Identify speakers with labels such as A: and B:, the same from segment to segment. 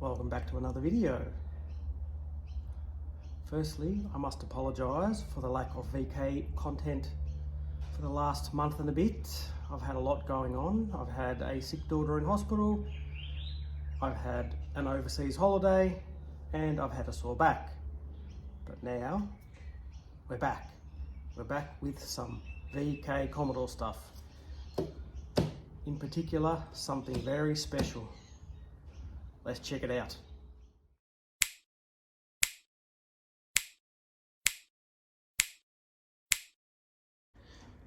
A: Welcome back to another video. Firstly, I must apologise for the lack of VK content for the last month and a bit. I've had a lot going on. I've had a sick daughter in hospital, I've had an overseas holiday, and I've had a sore back. But now, we're back. We're back with some VK Commodore stuff. In particular, something very special. Let's check it out.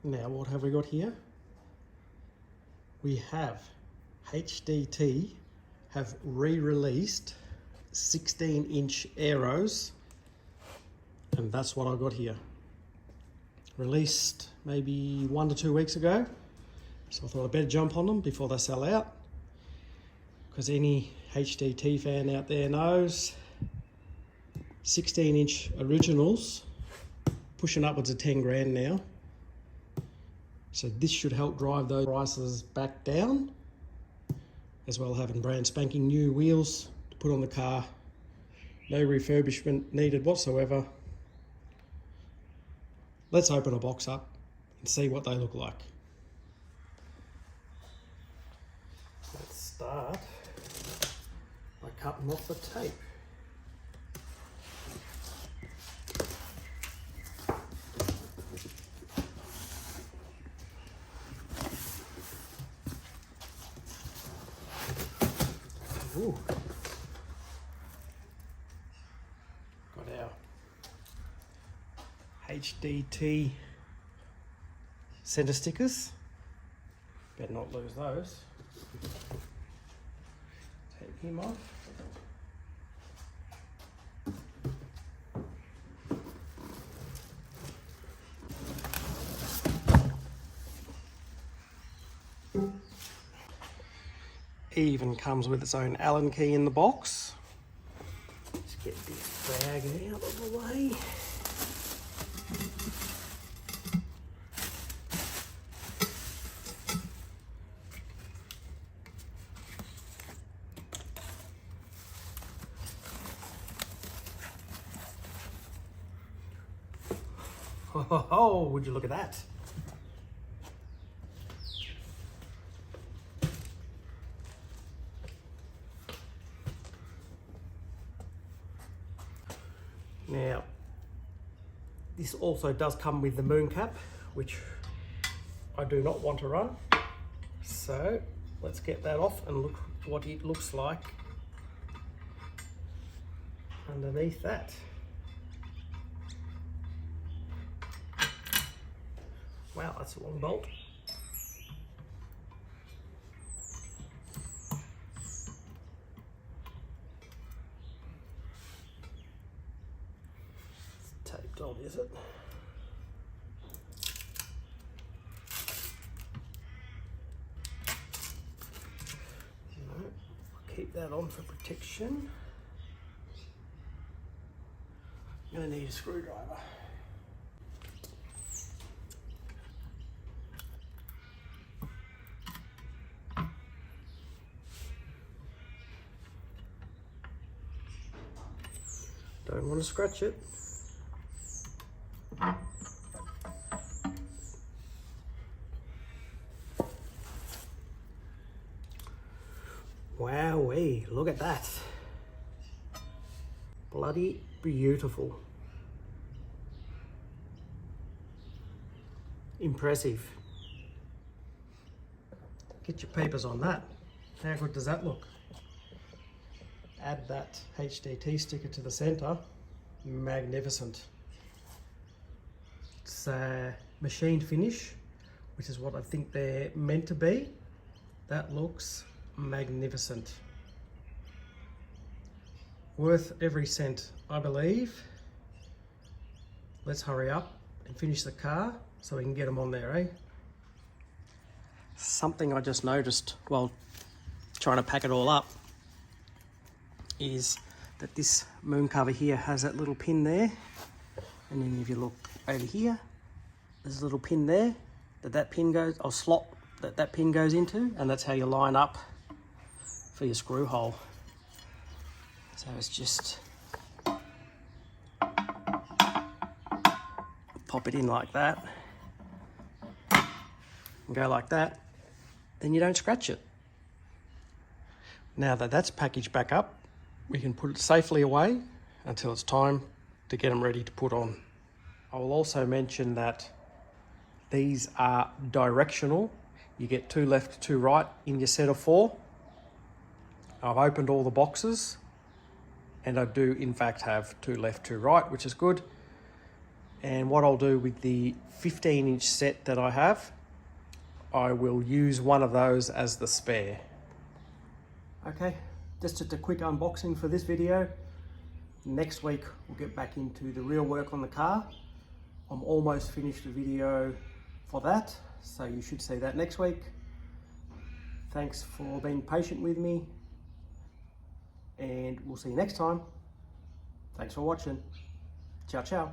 A: Now, what have we got here? We have HDT have re-released 16-inch arrows, and that's what I got here. Released maybe 1 to 2 weeks ago, so I thought I'd better jump on them before they sell out, because any HDT fan out there knows 16-inch originals pushing upwards of 10 grand now. So this should help drive those prices back down, as well having brand spanking new wheels to put on the car. No refurbishment needed whatsoever. Let's open a box up and see what they look like. Let's start by cutting off the tape. Ooh. Got our HDT center stickers. Better not lose those. Take him off. Even comes with its own Allen key in the box. Let's get this bag out of the way. Oh, would you look at that? Now, this also does come with the moon cap, which I do not want to run. So let's get that off and look what it looks like underneath that. Wow, that's a long bolt. Taped on, is it? No, I'll keep that on for protection. I'm going to need a screwdriver. Don't want to scratch it. Wowee, look at that. Bloody beautiful. Impressive. Get your papers on that. How good does that look? Add that HDT sticker to the center. Magnificent. It's a machined finish, which is what I think they're meant to be. That looks magnificent. Worth every cent, I believe. Let's hurry up and finish the car so we can get them on there, eh? Something I just noticed while trying to pack it all up is that this moon cover here has that little pin there, and then if you look over here, there's a little pin there that pin goes, or slot that pin goes into, and that's how you line up for your screw hole. So it's just pop it in like that and go like that, then you don't scratch it. Now that that's packaged back up, we can put it safely away until it's time to get them ready to put on. I will also mention that these are directional. You get 2 left, 2 right in your set of 4. I've opened all the boxes and I do in fact have 2 left, 2 right, which is good. And what I'll do with the 15-inch set that I have, I will use one of those as the spare. Okay, just a quick unboxing for this video. Next week we'll get back into the real work on the car. I'm almost finished the video for that, so you should see that next week. Thanks for being patient with me, and we'll see you next time. Thanks for watching. Ciao, ciao.